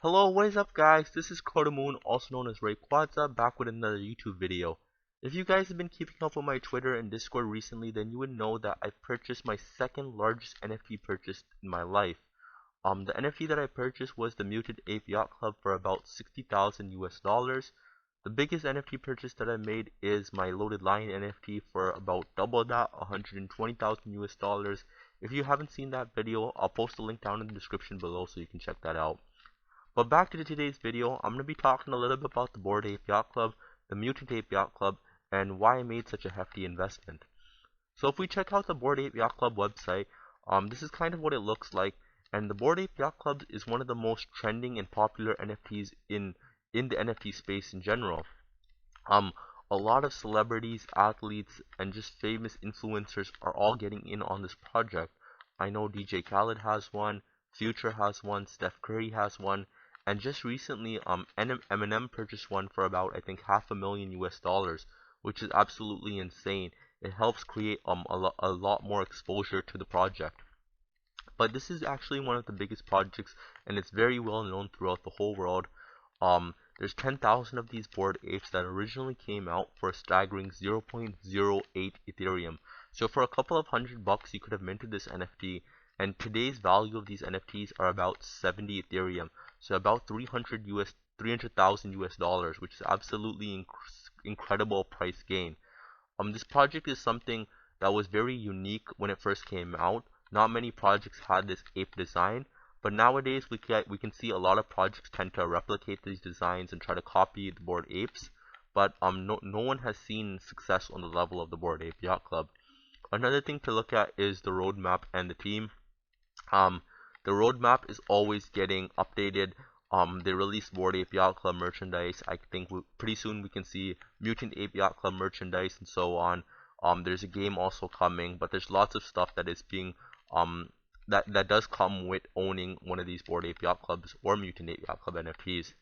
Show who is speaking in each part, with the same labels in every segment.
Speaker 1: Hello, what is up guys? This is Moon, also known as Rayquaza, back with another YouTube video. If you guys have been keeping up with my Twitter and Discord recently, then you would know that I purchased my second largest NFT purchase in my life. The NFT that I purchased was the Mutant Yacht Club for about 60,000 US dollars. The biggest NFT purchase that I made is my Loaded Lion NFT for about double that, 120,000 US dollars. If you haven't seen that video, I'll post a link down in the description below so you can check that out. But back to today's video, I'm going to be talking a little bit about the Bored Ape Yacht Club, the Mutant Ape Yacht Club, and why I made such a hefty investment. So if we check out the Bored Ape Yacht Club website, this is kind of what it looks like, and the Bored Ape Yacht Club is one of the most trending and popular NFTs in the NFT space in general. A lot of celebrities, athletes, and just famous influencers are all getting in on this project. I know DJ Khaled has one, Future has one, Steph Curry has one, and just recently, Eminem purchased one for about, I think, $500,000 US dollars, which is absolutely insane. It helps create a lot more exposure to the project. But this is actually one of the biggest projects, and it's very well known throughout the whole world. There's 10,000 of these Bored Apes that originally came out for a staggering 0.08 Ethereum. So for a couple of $100, you could have minted this NFT, and today's value of these NFTs are about 70 Ethereum. So about 300,000 US dollars, which is absolutely incredible price gain. This project is something that was very unique when it first came out. Not many projects had this ape design, but nowadays we can see a lot of projects tend to replicate these designs and try to copy the Bored Apes. But no one has seen success on the level of the Bored Ape Yacht Club. Another thing to look at is the roadmap and the team. The roadmap is always getting updated. They released Bored Ape Yacht Club merchandise. I think pretty soon we can see Mutant Ape Yacht Club merchandise and so on. There's a game also coming, but there's lots of stuff that is being that does come with owning one of these Bored Ape Yacht Clubs or Mutant Ape Yacht Club NFTs.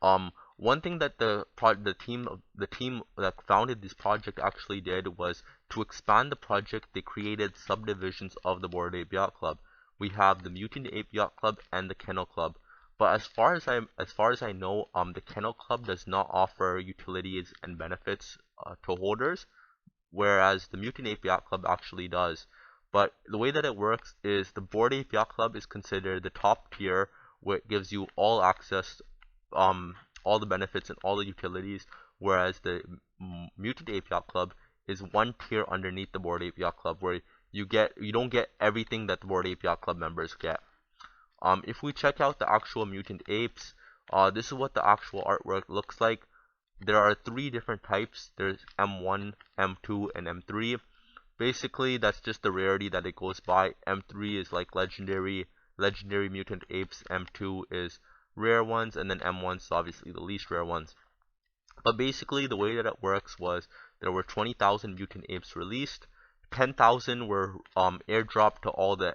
Speaker 1: One thing that the team that founded this project actually did was to expand the project. They created subdivisions of the Bored Ape Yacht Club. We have the Mutant Ape Yacht Club and the Kennel Club. But as far as I know, the Kennel Club does not offer utilities and benefits to holders, whereas the Mutant Ape Yacht Club actually does. But the way that it works is the Bored Ape Yacht Club is considered the top tier, where it gives you all access, all the benefits and all the utilities, whereas the Mutant Ape Yacht Club is one tier underneath the Bored Ape Yacht Club, where you don't get everything that the Bored Ape Yacht Club members get. If we check out the actual Mutant Apes, this is what the actual artwork looks like. There are three different types. There's M1, M2, and M3. Basically, that's just the rarity that it goes by. M3 is like legendary mutant apes. M2 is rare ones, and then M1 is obviously the least rare ones. But basically, the way that it works was there were 20,000 mutant apes released. 10,000 were airdropped to all the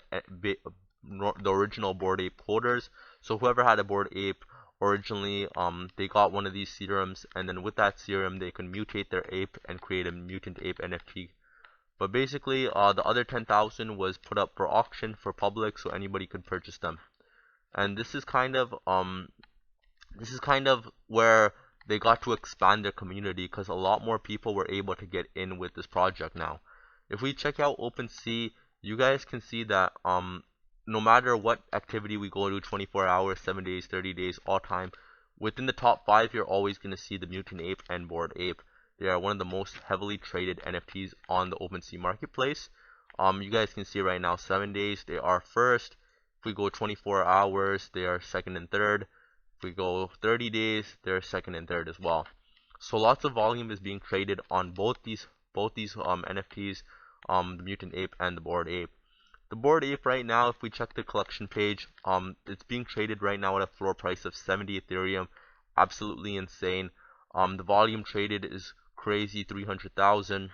Speaker 1: original Bored Ape holders. So whoever had a Bored Ape originally, they got one of these serums, and then with that serum, they could mutate their ape and create a Mutant Ape NFT. But basically, the other 10,000 was put up for auction for public, so anybody could purchase them. And this is kind of where they got to expand their community, because a lot more people were able to get in with this project now. If we check out OpenSea, you guys can see that no matter what activity we go to, 24 hours, 7 days, 30 days, all time, within the top 5, you're always going to see the Mutant Ape and Bored Ape. They are one of the most heavily traded NFTs on the OpenSea marketplace. You guys can see right now, 7 days, they are first. If we go 24 hours, they are second and third. If we go 30 days, they're second and third as well. So lots of volume is being traded on both these NFTs, the Mutant Ape and the Bored Ape. The Bored Ape right now, if we check the collection page, it's being traded right now at a floor price of 70 Ethereum. Absolutely insane. The volume traded is crazy, 300,000.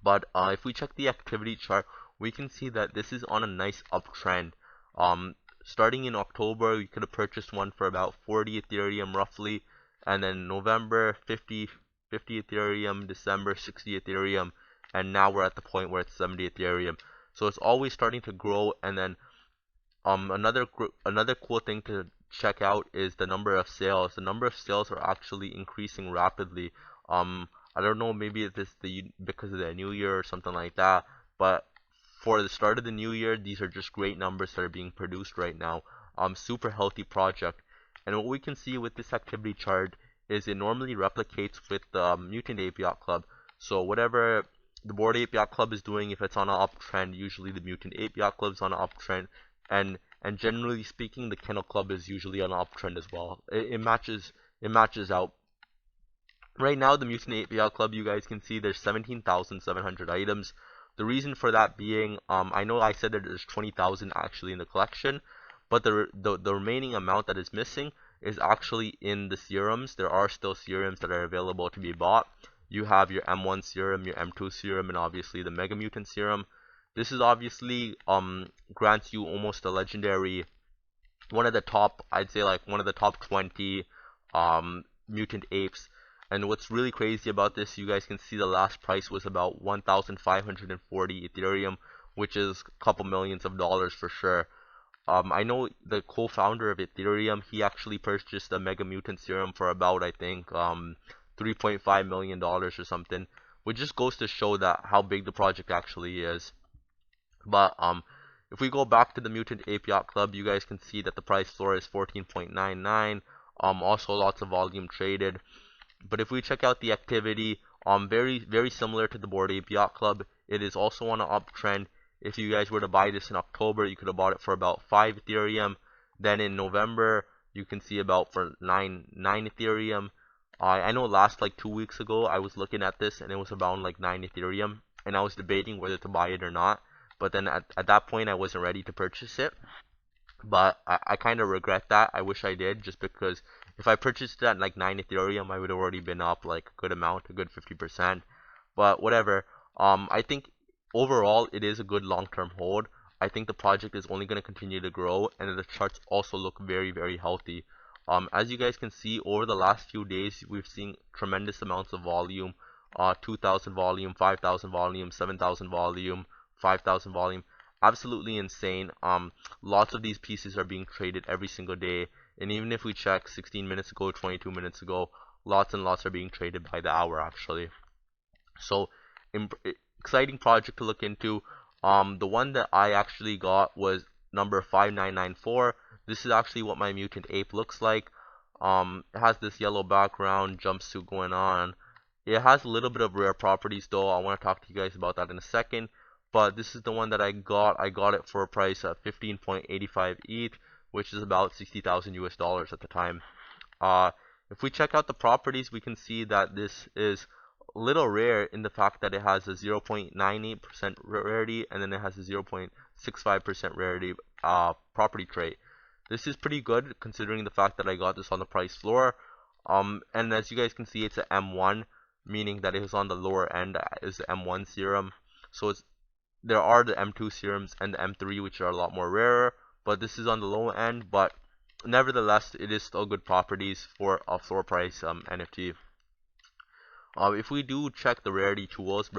Speaker 1: But if we check the activity chart, we can see that this is on a nice uptrend. Starting in October, you could have purchased one for about 40 Ethereum roughly, and then November 50 Ethereum, December 60 Ethereum, and now we're at the point where it's 70 Ethereum. So it's always starting to grow, and then Another cool thing to check out is the number of sales. The number of sales are actually increasing rapidly. I don't know, maybe it's because of the new year or something like that, but for the start of the new year, these are just great numbers that are being produced right now. Super healthy project. And what we can see with this activity chart is it normally replicates with the Mutant Ape Yacht Club. So whatever the Bored Ape Yacht Club is doing, if it's on an uptrend, usually the Mutant Ape Yacht Club is on an uptrend, and generally speaking, the Kennel Club is usually on an uptrend as well. It matches out. Right now, the Mutant Ape Yacht Club, you guys can see there's 17,700 items. The reason for that being, I know I said that there's 20,000 actually in the collection, but the remaining amount that is missing is actually in the serums. There are still serums that are available to be bought. You have your M1 serum, your M2 serum, and obviously the Mega Mutant serum. This is obviously grants you almost a legendary, one of the top, I'd say like one of the top 20 mutant apes. And what's really crazy about this, you guys can see the last price was about 1,540 Ethereum, which is a couple millions of dollars for sure. I know the co-founder of Ethereum, he actually purchased a Mega Mutant serum for about, I think, $3.5 million or something, which just goes to show that how big the project actually is. But if we go back to the Mutant Ape Yacht Club, you guys can see that the price floor is 14.99. Also lots of volume traded. But if we check out the activity, very similar to the Bored Ape Yacht Club, it is also on an uptrend. If you guys were to buy this in October, you could have bought it for about 5 Ethereum. Then in November, you can see about for 9 Ethereum. I know last like 2 weeks ago, I was looking at this and it was around like 9 Ethereum, and I was debating whether to buy it or not. But then at that point, I wasn't ready to purchase it. But I kind of regret that. I wish I did, just because if I purchased it at like 9 Ethereum, I would have already been up like a good amount, a good 50%. But whatever. I think overall it is a good long-term hold. I think the project is only going to continue to grow, and the charts also look very healthy. As you guys can see, over the last few days, we've seen tremendous amounts of volume. 2,000 volume, 5,000 volume, 7,000 volume, 5,000 volume. Absolutely insane. Lots of these pieces are being traded every single day, and even if we check 16 minutes ago, 22 minutes ago, lots and lots are being traded by the hour actually. So exciting project to look into. The one that I actually got was number 5994. This is actually what my mutant ape looks like. It has this yellow background, jumpsuit going on. It has a little bit of rare properties though. I want to talk to you guys about that in a second. But this is the one that I got. I got it for a price of 15.85 ETH, which is about 60,000 US dollars at the time. If we check out the properties, we can see that this is a little rare in the fact that it has a 0.98% rarity, and then it has a 0.65% rarity property trait. This is pretty good considering the fact that I got this on the price floor. And as you guys can see, it's an M1, meaning that it is on the lower end, is the M1 serum. So there are the M2 serums and the M3, which are a lot more rarer, but this is on the low end. But nevertheless, it is still good properties for a floor price NFT. If we do check the rarity tools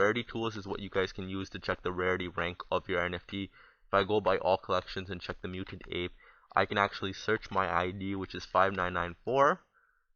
Speaker 1: is what you guys can use to check the rarity rank of your NFT. If I go by all collections and check the Mutant Ape, I can actually search my ID, which is 5994,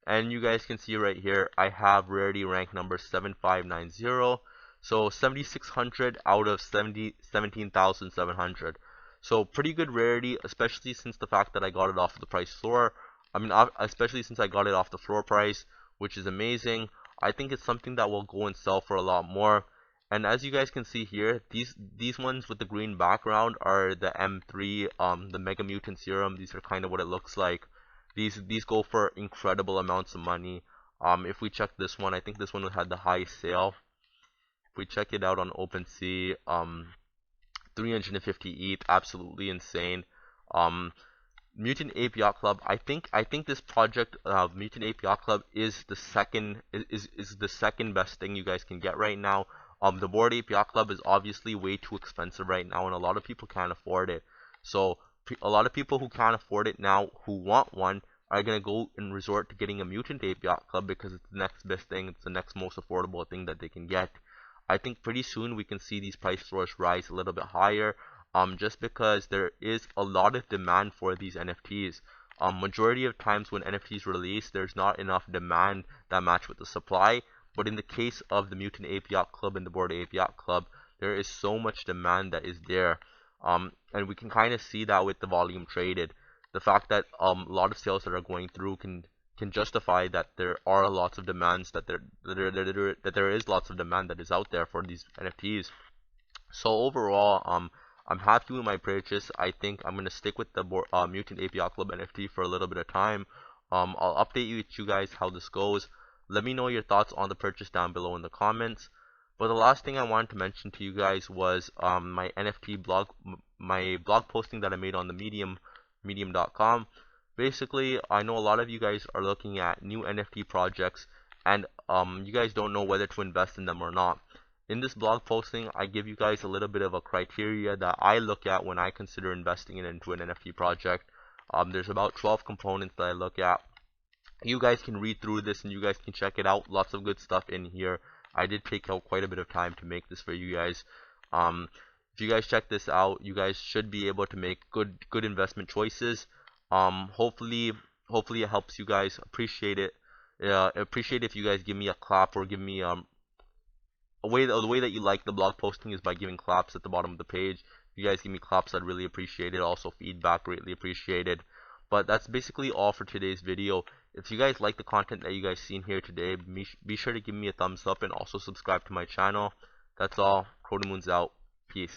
Speaker 1: and you guys can see right here I have rarity rank number 7590. So 7,600 out of 17,700. So pretty good rarity, especially since the fact that I got it off the price floor. I mean, especially since I got it off the floor price, which is amazing. I think it's something that will go and sell for a lot more. And as you guys can see here, these ones with the green background are the M3, the Mega Mutant serum. These are kind of what it looks like. These go for incredible amounts of money. If we check this one, I think this one had the highest sale. We check it out on OpenSea, 350 ETH, absolutely insane. Mutant Ape Yacht Club, I think this project, Mutant Ape Yacht Club, is the second best thing you guys can get right now. The Bored Ape Yacht Club is obviously way too expensive right now, and a lot of people can't afford it. So a lot of people who can't afford it now, who want one, are gonna go and resort to getting a Mutant Ape Yacht Club because it's the next best thing. It's the next most affordable thing that they can get. I think pretty soon we can see these price floors rise a little bit higher. just because there is a lot of demand for these NFTs. Majority of times when NFTs release, there's not enough demand that match with the supply. But in the case of the Mutant Ape Yacht Club and the Bored Ape Yacht Club, there is so much demand that is there. And we can kind of see that with the volume traded. The fact that a lot of sales that are going through can justify that there are lots of demands, that there is lots of demand that is out there for these NFTs. So overall, I'm happy with my purchase. I think I'm gonna stick with the Mutant Ape Yacht Club NFT for a little bit of time. I'll update you guys how this goes. Let me know your thoughts on the purchase down below in the comments. But the last thing I wanted to mention to you guys was my NFT blog, my blog posting that I made on the medium.com. Basically, I know a lot of you guys are looking at new NFT projects, and you guys don't know whether to invest in them or not. In this blog posting, I give you guys a little bit of a criteria that I look at when I consider investing into an NFT project. There's about 12 components that I look at. You guys can read through this and you guys can check it out. Lots of good stuff in here. I did take out quite a bit of time to make this for you guys. If you guys check this out, you guys should be able to make good investment choices. Hopefully it helps you guys. Appreciate it. Appreciate if you guys give me a clap or give me the way that you like the blog posting is by giving claps at the bottom of the page. If you guys give me claps, I'd really appreciate it. Also feedback, greatly appreciated. But that's basically all for today's video. If you guys like the content that you guys seen here today, be sure to give me a thumbs up and also subscribe to my channel. That's all. Kodamoon's out. Peace.